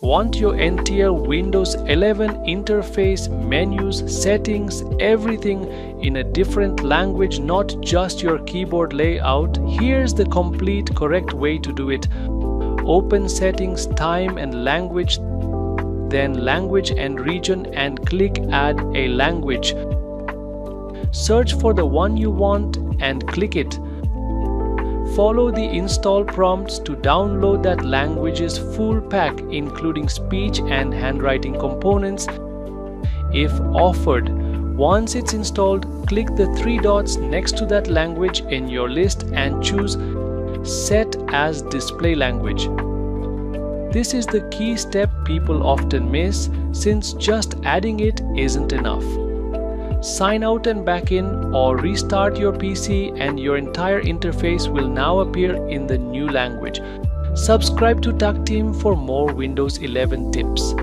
Want your entire Windows 11 interface, menus, settings, everything in a different language, not just your keyboard layout? Here's the complete correct way to do it. Open Settings, Time and Language, then Language and Region, and click Add a Language. Search for the one you want and click it. Follow the install prompts to download that language's full pack, including speech and handwriting components, if offered. Once it's installed, click the three dots next to that language in your list and choose Set as Display Language. This is the key step people often miss, since just adding it isn't enough. Sign out and back in, or restart your PC and your entire interface will now appear in the new language. Subscribe to Tactim for more Windows 11 tips.